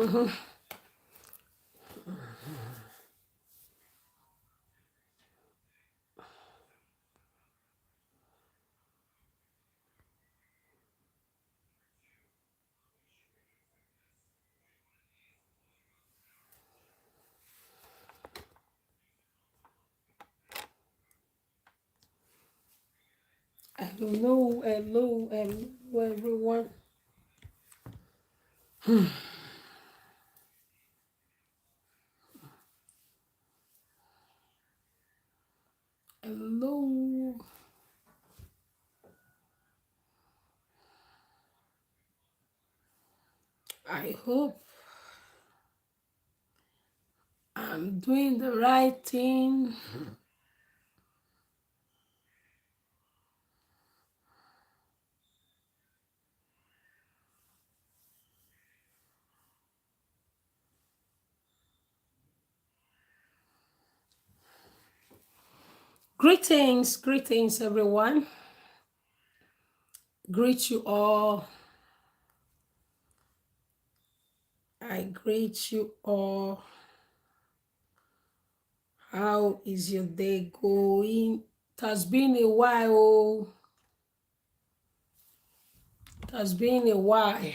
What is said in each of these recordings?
Hello, hello, hello, everyone. Hello. I hope I'm doing the right thing. Greetings, everyone. Greet you all. I greet you all. How is your day going? It has been a while. It has been a while.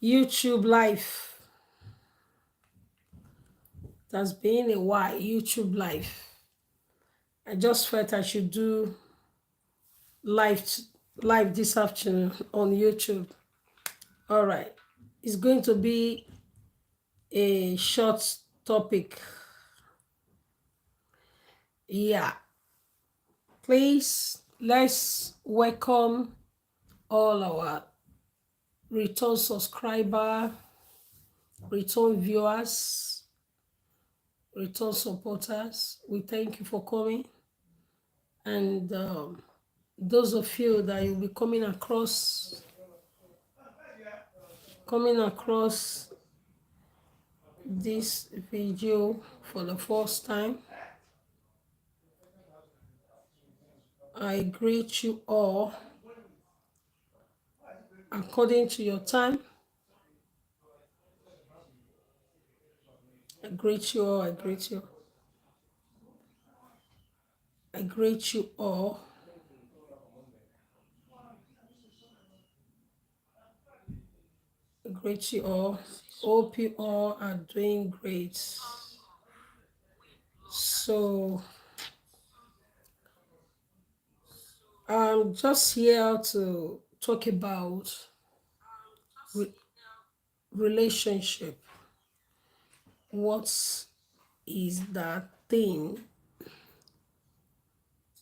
YouTube life. It has been a while. YouTube life. I just felt I should do live live this afternoon on YouTube. All right. It's going to be a short topic. Yeah. Please let's welcome all our return subscriber, return viewers, return supporters. We thank you for coming. And those of you that you'll be coming across this video for the first time, I greet you all according to your time. I greet you all. I greet you. I greet you all. I greet you all. Hope you all are doing great. So I'm just here to talk about relationship. What is that thing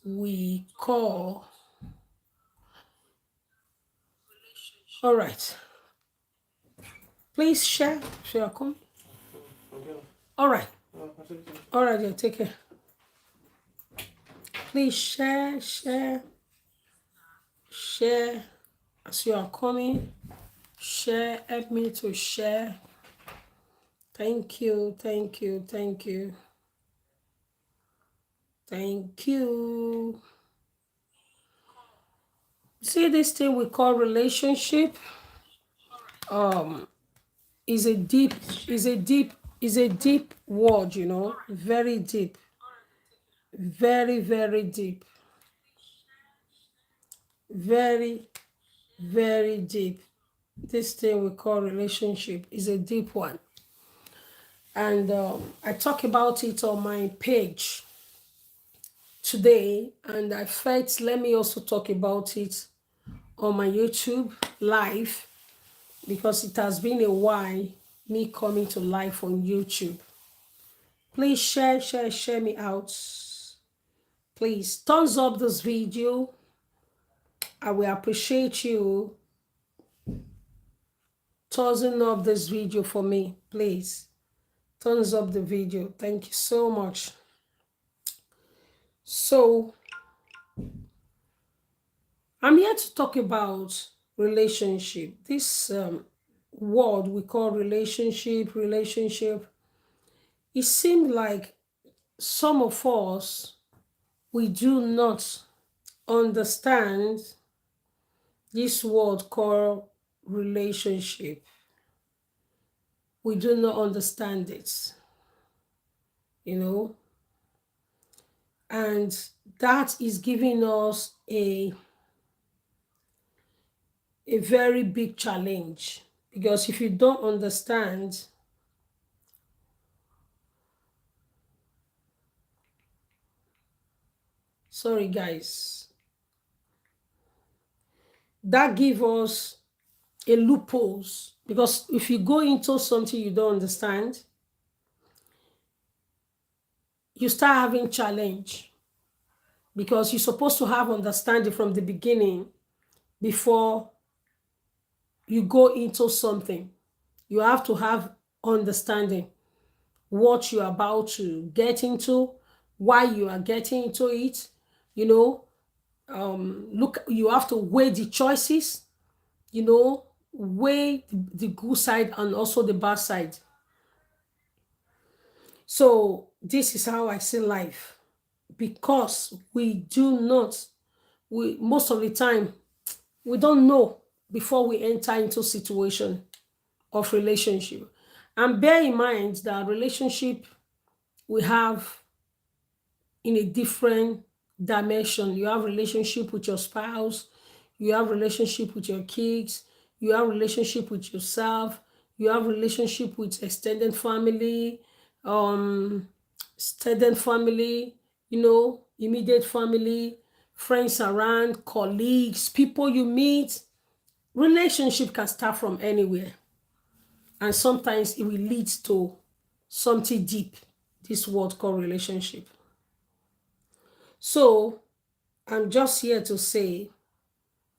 we call? All right. Please share. Come. All right. All right, yeah, take care. Please share. As you are coming. Share. Help me to share. Thank you. Thank you. See, this thing we call relationship is a deep word, very deep, very deep, very deep. This thing we call relationship is a deep one, and I talk about it on my page today, and I felt let me also talk about it on my YouTube live, because it has been a while me coming to live on YouTube. Please share me out. Please thumbs up this video. I will appreciate you thumbsing up this video for me. Please thumbs up the video. Thank you so much. So I'm here to talk about relationship. This word we call relationship. It seemed like some of us, we do not understand this word called relationship. We do not understand it, you know, and that is giving us a very big challenge, because if you don't understand, sorry guys, that give us a loopholes, because if you go into something you don't understand, you start having challenge, because you're supposed to have understanding from the beginning before you go into something. You have to have understanding what you're about to get into, why you are getting into it. You know, look, you have to weigh the choices, weigh the good side and also the bad side. So this is how I see life, because we do not, we most of the time we don't know before we enter into situation of relationship. And bear in mind that relationship we have in a different dimension. You have relationship with your spouse, you have relationship with your kids, you have relationship with yourself, you have relationship with um, extended family, immediate family, friends around, colleagues, people you meet. Relationship can start from anywhere, and sometimes it will lead to something deep. This word called relationship. So I'm just here to say,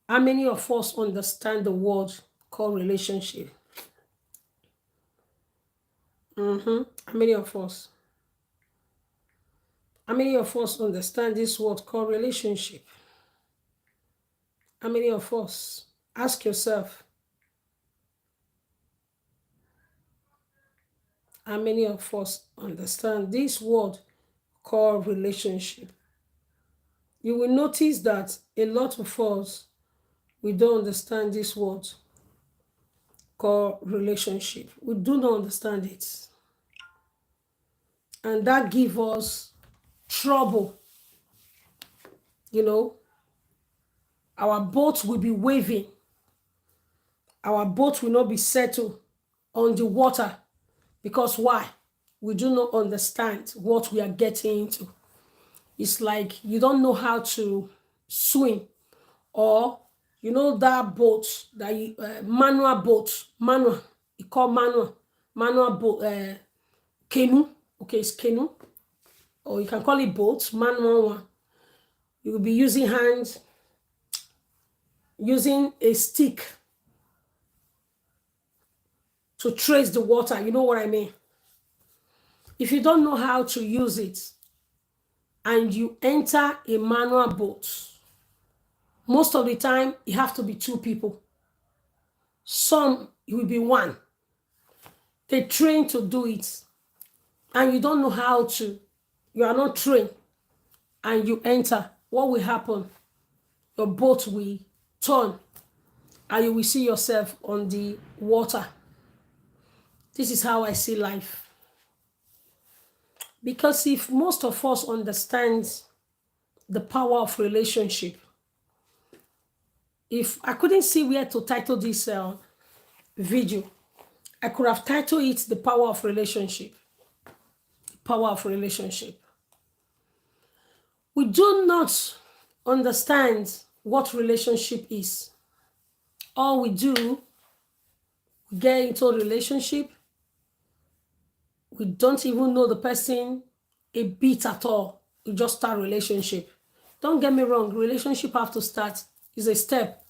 how many of us understand the word called relationship? How many of us? How many of us understand this word called relationship? How many of us? Ask yourself, how many of us understand this word called relationship? You will notice that a lot of us, we don't understand this word called relationship. We do not understand it. And that gives us trouble. Our boat will be waving. Our boat will not be settled on the water. Because why? We do not understand what we are getting into. It's like you don't know how to swim, or that boat, that manual boat, manual, you call manual boat, canoe. Okay, it's canoe, or you can call it boat, manual one. You will be using hands, using a stick to trace the water. You know what I mean? If you don't know how to use it and you enter a manual boat, most of the time you have to be two people. Some it will be one. They train to do it, and you don't know how to. You are not trained, and you enter. What will happen? Your boat will turn, and you will see yourself on the water. This is how I see life. Because if most of us understand the power of relationship, if I couldn't see where to title this video, I could have titled it The Power of Relationship. The power of relationship. We do not understand what relationship is. All we do, we get into a relationship, we don't even know the person a bit at all. We just start relationship. Don't get me wrong, relationship have to start, is a step,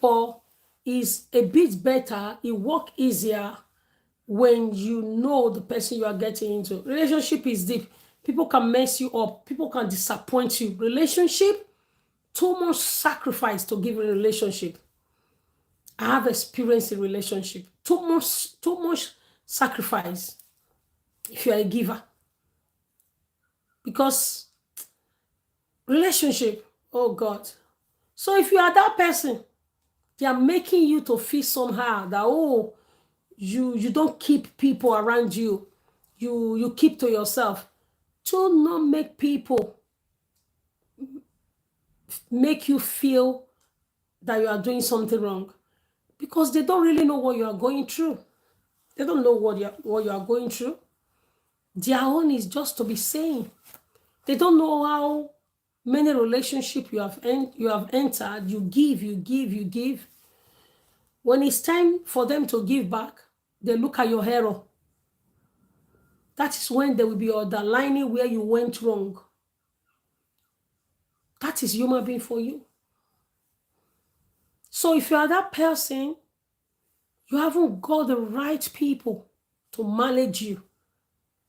but is a bit better, it work easier when you know the person you are getting into. Relationship is deep. People can mess you up. People can disappoint you. Relationship, too much sacrifice to give a relationship. I have experience in relationship. Too much sacrifice if you are a giver. Because relationship, oh God. So if you are that person, They are making you to feel somehow that, oh, you don't keep people around you. You keep to yourself. Do not make people make you feel that you are doing something wrong, because they don't really know what you are going through. They don't know what you are going through. Their own is just to be saying. They don't know how many relationships you have entered. You give, you give, you give. When it's time for them to give back, they look at your error. That is when they will be underlining where you went wrong. That is human being for you. So if you are that person, you haven't got the right people to manage you.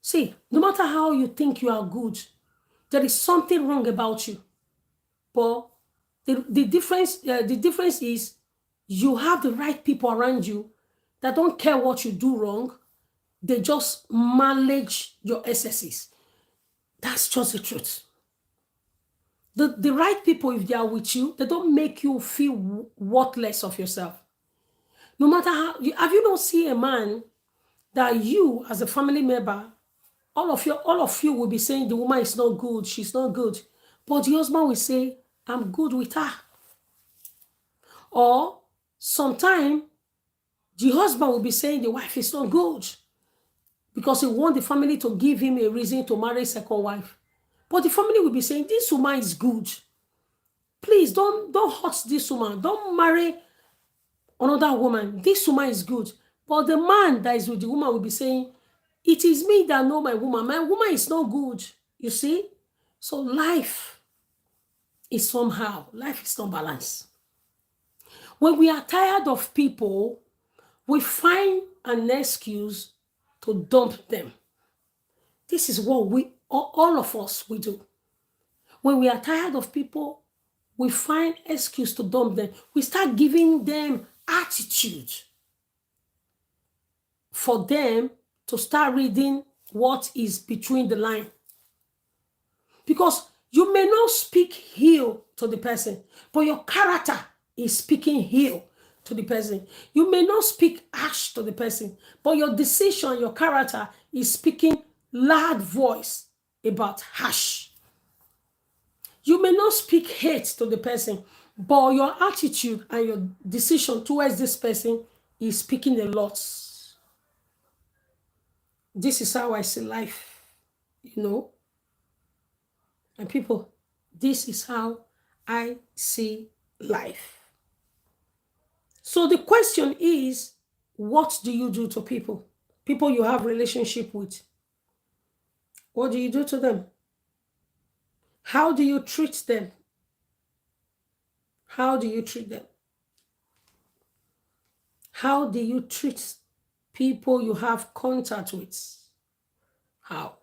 See, no matter how you think you are good, there is something wrong about you. But the difference is you have the right people around you that don't care what you do wrong. They just manage your excesses. That's just the truth. The right people, if they are with you, they don't make you feel worthless of yourself. No matter how, have you not seen a man that you, as a family member, all of you will be saying the woman is not good, she's not good. But the husband will say, I'm good with her. Or sometimes the husband will be saying the wife is not good because he wants the family to give him a reason to marry a second wife. But the family will be saying, this woman is good. Please don't hurt this woman. Don't marry another woman. This woman is good. But the man that is with the woman will be saying, it is me that know my woman. My woman is not good. You see? So life is somehow, life is not balanced. When we are tired of people, we find an excuse to dump them. This is what all of us, we do. When we are tired of people, we find excuse to dump them. We start giving them attitude for them to start reading what is between the line. Because you may not speak heal to the person, but your character is speaking heal to the person. You may not speak harsh to the person, but your decision, your character is speaking loud voice about harsh. You may not speak hate to the person, but your attitude and your decision towards this person is speaking a lot. This is how I see life, you know. And people, this is how I see life. So the question is, what do you do to people? People you have relationship with. What do you do to them? How do you treat them? How do you treat them? How do you treat people you have contact with? How?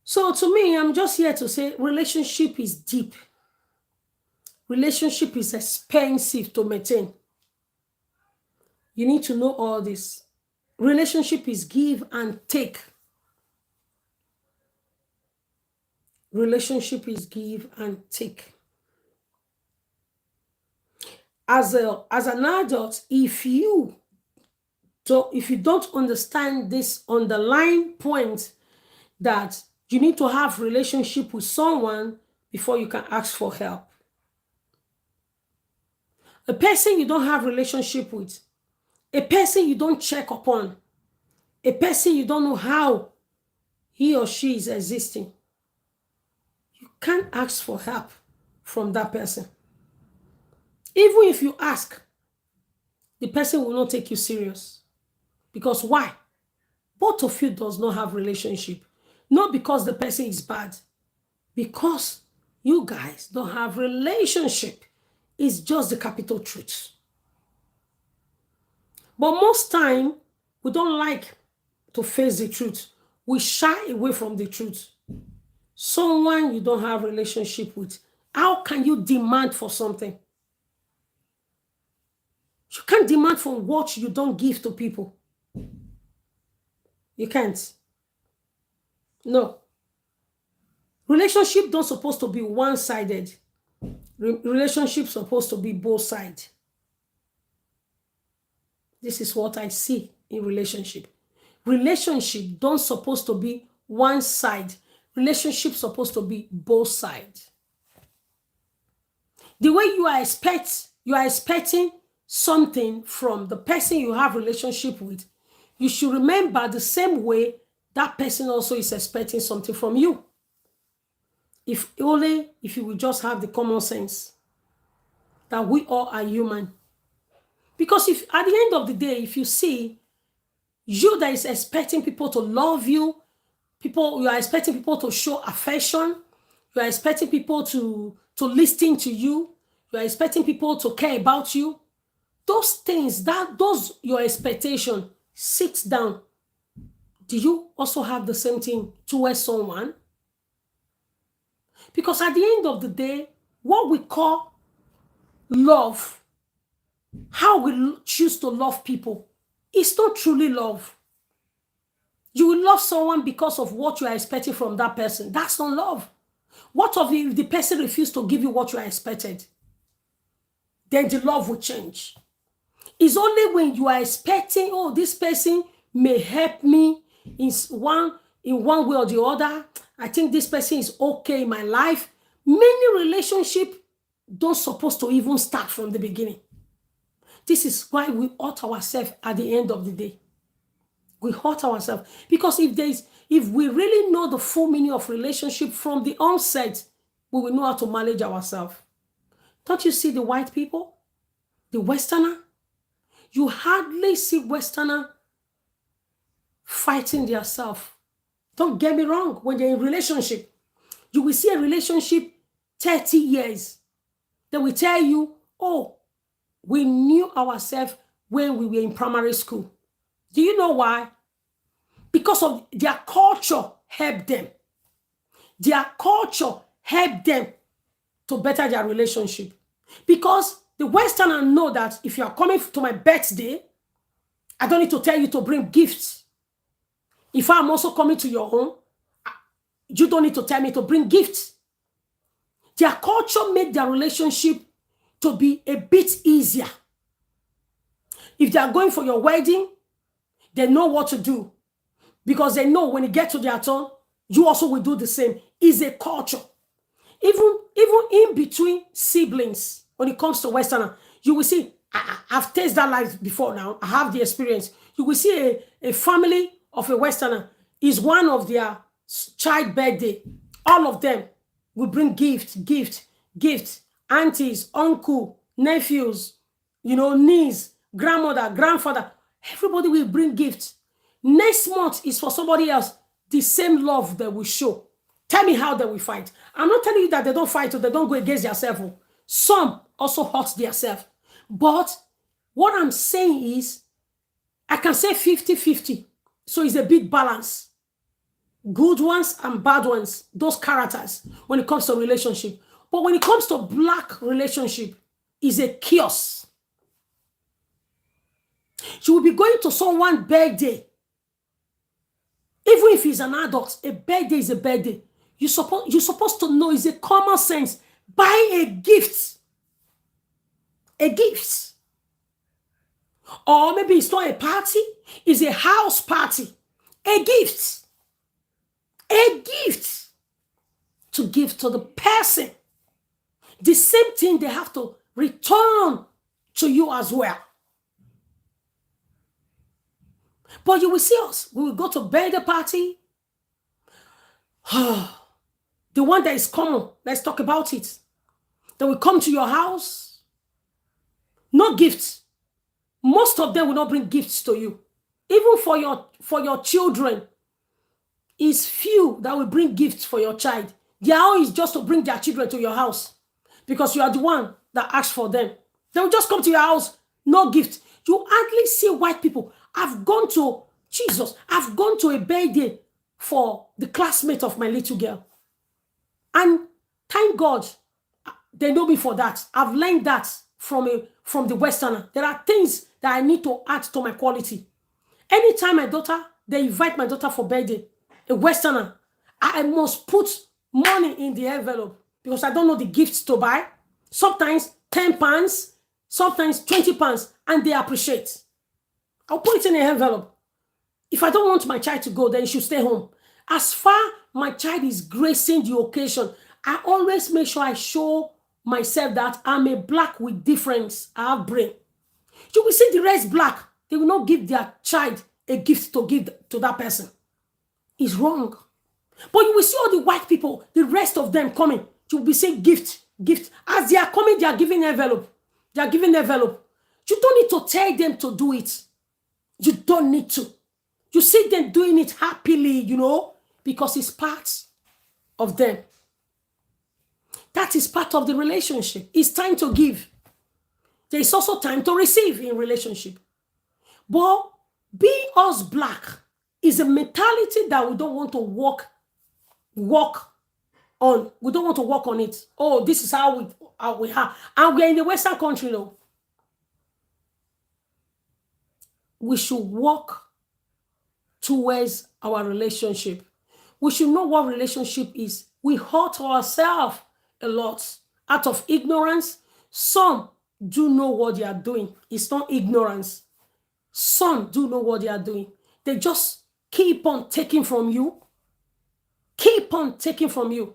So to me, I'm just here to say relationship is deep. Relationship is expensive to maintain. You need to know all this. Relationship is give and take. Relationship is give and take. As an adult, if you don't understand this underlying point that you need to have relationship with someone before you can ask for help. A person you don't have relationship with, a person you don't check upon, a person you don't know how he or she is existing, you can't ask for help from that person. Even if you ask, the person will not take you serious. Because why? Both of you does not have relationship. Not because the person is bad. Because you guys don't have relationship. It's just the capital truth. But most time, we don't like to face the truth. We shy away from the truth. Someone you don't have relationship with, how can you demand for something? You can't demand for what you don't give to people. You can't. No. Relationship don't supposed to be one-sided. Relationship supposed to be both sides. This is what I see in relationship. Relationship don't supposed to be one side. Relationship supposed to be both sides. The way you are expecting something from the person you have relationship with, you should remember the same way that person also is expecting something from you. If you will just have the common sense that we all are human. Because if at the end of the day, if you see you that is expecting people to love you, you are expecting people to show affection, you are expecting people to listen to you, you are expecting people to care about you, those things, those your expectation, sit down. Do you also have the same thing towards someone? Because at the end of the day, what we call love, how we choose to love people, is not truly love. You will love someone because of what you are expecting from that person. That's not love. What if the person refused to give you what you are expected? Then the love will change. It's only when you are expecting, oh, this person may help me in one way or the other. I think this person is okay in my life. Many relationships don't supposed to even start from the beginning. This is why we hurt ourselves at the end of the day. We hurt ourselves because if we really know the full meaning of relationship from the onset, we will know how to manage ourselves. Don't you see the white people, the Westerner? You hardly see Westerner fighting themselves. Don't get me wrong. When they're in relationship, you will see a relationship 30 years. They will tell you, oh, we knew ourselves when we were in primary school. Do you know why? Because of their culture helped them. Their culture helped them to better their relationship. Because the Westerner know that if you are coming to my birthday, I don't need to tell you to bring gifts. If I'm also coming to your home, you don't need to tell me to bring gifts. Their culture made their relationship to be a bit easier. If they are going for your wedding, they know what to do. Because they know when you get to their turn, you also will do the same. It's a culture. Even in between siblings, when it comes to Westerner, you will see, I've tasted that life before now. I have the experience. You will see a family of a Westerner is one of their child birthday. All of them will bring gift. Aunties, uncle, nephews, niece, grandmother, grandfather. Everybody will bring gifts. Next month is for somebody else. The same love they will show. Tell me how they will fight. I'm not telling you that they don't fight or they don't go against themselves. Some also hurt themselves. But what I'm saying is, I can say 50-50. So it's a big balance. Good ones and bad ones, those characters, when it comes to relationship. But when it comes to black relationship, is a chaos. You will be going to someone's birthday. Even if he's an adult, a birthday is a birthday. You're supposed to know, it's a common sense. Buy a gift. A gift. Or maybe it's not a party, it's a house party. A gift. A gift to give to the person. The same thing they have to return to you as well. But you will see us. We will go to birthday party. The one that is common. Let's talk about it. They will come to your house. No gifts. Most of them will not bring gifts to you. Even for your children, it's few that will bring gifts for your child. Their own is just to bring their children to your house. Because you are the one that asked for them. They will just come to your house. No gift. You hardly see white people. I've gone to a birthday for the classmate of my little girl. And thank God, they know me for that. I've learned that from the Westerner. There are things that I need to add to my quality. Anytime they invite my daughter for birthday, a Westerner, I must put money in the envelope because I don't know the gifts to buy. Sometimes £10, sometimes £20, and they appreciate. I'll put it in an envelope. If I don't want my child to go, then you should stay home. As far my child is gracing the occasion, I always make sure I show myself that I'm a black with difference. I have brain. You will see the rest black. They will not give their child a gift to give to that person. It's wrong. But you will see all the white people, the rest of them coming. You will be saying gift, gift. As they are coming, they are giving envelope. They are giving envelope. You don't need to tell them to do it. You don't need to. You see them doing it happily, because it's part of them. That is part of the relationship. It's time to give. There is also time to receive in relationship. But being us black is a mentality that we don't want to work on. We don't want to work on it. Oh, this is how we have. And we're in the Western country now. We should work towards our relationship. We should know what relationship is. We hurt ourselves a lot out of ignorance. Some do know what they are doing. It's not ignorance. Some do know what they are doing. They just keep on taking from you. Keep on taking from you.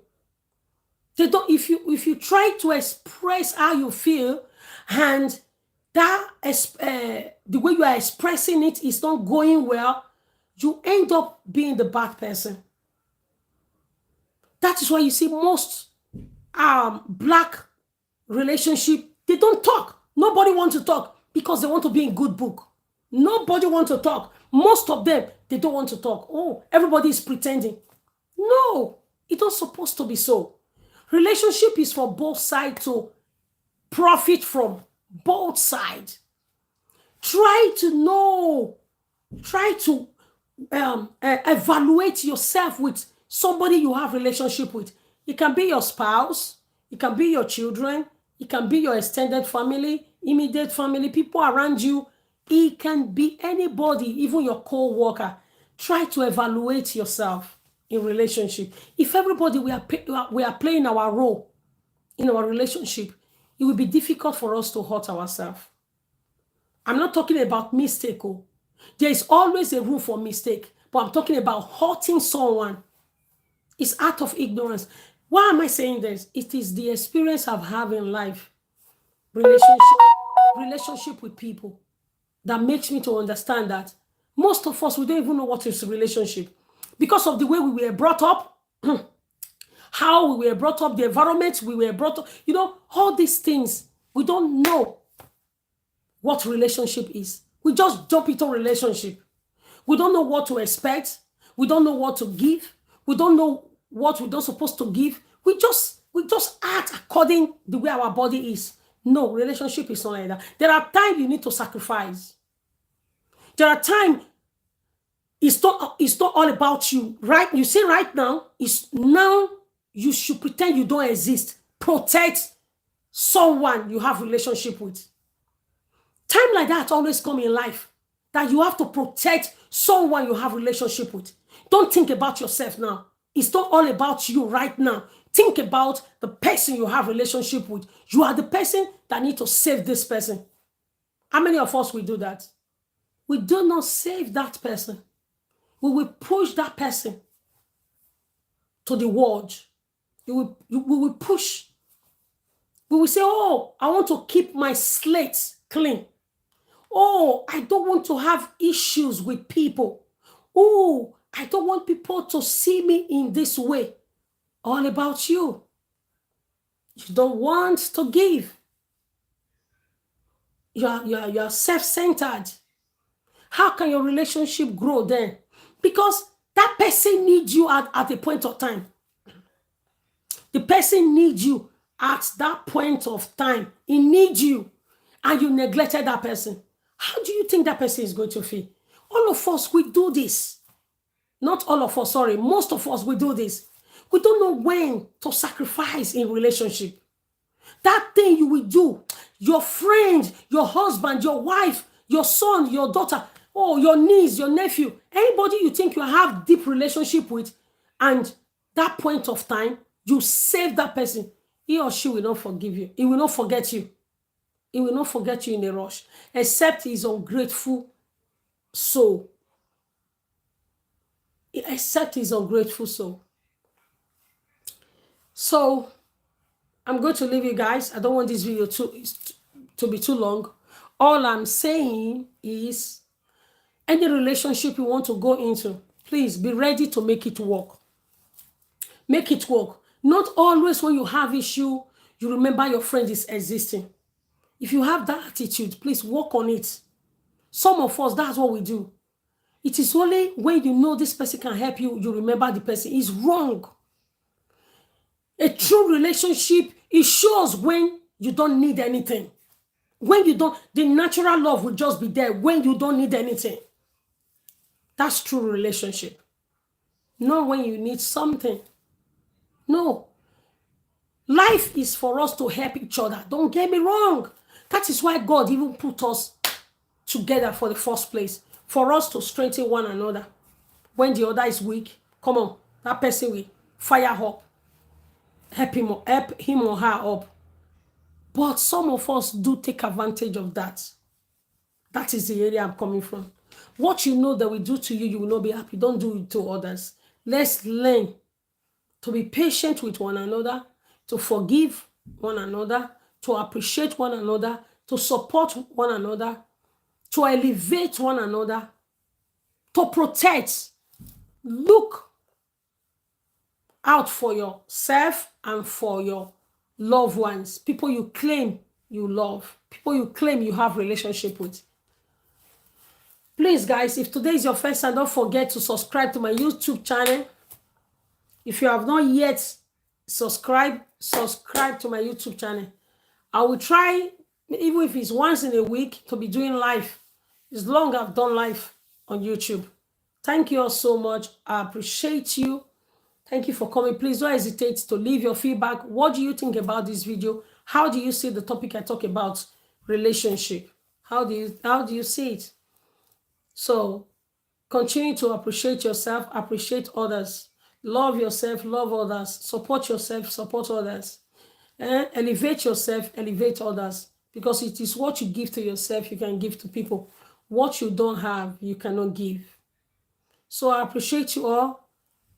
They don't. If you try to express how you feel, and that the way you are expressing it is not going well, you end up being the bad person. That is why you see most black relationship, they don't talk. Nobody wants to talk because they want to be in good book. Nobody wants to talk. Most of them, they don't want to talk. Oh, everybody is pretending. No, it's not supposed to be so. Relationship is for both sides to profit from. Both sides. Try to evaluate yourself with somebody you have relationship with. It can be your spouse, it can be your children, it can be your extended family, immediate family, people around you. It can be anybody, even your co-worker. Try to evaluate yourself in relationship. If everybody we are playing our role in our relationship, it will be difficult for us to hurt ourselves. I'm not talking about mistake. There is always a room for mistake, but I'm talking about hurting someone. It's out of ignorance. Why am I saying this? It is the experience I've had in life, relationship with people, that makes me to understand that most of us, we don't even know what is a relationship because of the way we were brought up, how we were brought up, the environment we were brought up, all these things. We don't know what relationship is. We just jump into relationship. We don't know what to expect. We don't know what to give. We don't know what we're not supposed to give. We just act according to the way our body is. No, relationship is not like that. There are times you need to sacrifice. There are times it's not all about you. Right? You see right now, it's now you should pretend you don't exist. Protect someone you have relationship with. Time like that always come in life, that you have to protect someone you have relationship with. Don't think about yourself now. It's not all about you right now. Think about the person you have relationship with. You are the person that need to save this person. How many of us will do that? We do not save that person. We will push that person to the wall. We will push. We will say, oh, I want to keep my slate clean. Oh, I don't want to have issues with people. Oh, I don't want people to see me in this way. All about you. You don't want to give. You are self-centered. How can your relationship grow then? Because that person needs you at a point of time. The person needs you at that point of time. He needs you. And you neglected that person. How do you think that person is going to feel? All of us, we do this. Not all of us, sorry. Most of us, we do this. We don't know when to sacrifice in relationship. That thing you will do, your friend, your husband, your wife, your son, your daughter, oh, your niece, your nephew, anybody you think you have deep relationship with, and that point of time, you save that person, he or she will not forgive you. He will not forget you. He will not forget you in a rush, except he is ungrateful soul, except his ungrateful soul. So I'm going to leave you guys. I don't want this video to be too long. All I'm saying is, any relationship you want to go into, please be ready to make it work. Make it work. Not always when you have issue, you remember your friend is existing. If you have that attitude, please work on it. Some of us, that's what we do. It is only when you know this person can help you, you remember the person. It's wrong. A true relationship, it shows when you don't need anything. When you don't, the natural love will just be there when you don't need anything. That's true relationship. Not when you need something. No. Life is for us to help each other. Don't get me wrong. That is why God even put us together for the first place. For us to strengthen one another. When the other is weak, come on, that person will fire up. Help him or her up. But some of us do take advantage of that. That is the area I'm coming from. What you know that we do to you, you will not be happy. Don't do it to others. Let's learn to be patient with one another, to forgive one another, to appreciate one another, to support one another, to elevate one another, to protect. Look out for yourself and for your loved ones, people you claim you love, people you claim you have relationship with. Please, guys, if today is your first time, don't forget to subscribe to my YouTube channel. If you have not yet subscribe to my YouTube channel. I will try, even if it's once in a week, to be doing live. It's long I've done live on YouTube. Thank you all so much. I appreciate you. Thank you for coming. Please don't hesitate to leave your feedback. What do you think about this video? How do you see the topic I talk about, relationship? How do you see it? So continue to appreciate yourself, appreciate others. Love yourself, love others. Support yourself, support others. Elevate yourself, elevate others. Because it is what you give to yourself, you can give to people. What you don't have, you cannot give. So I appreciate you all.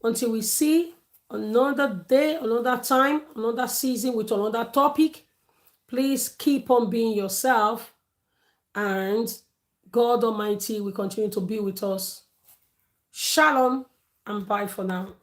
Until we see another day, another time, another season with another topic, please keep on being yourself, and God Almighty will continue to be with us. Shalom and bye for now.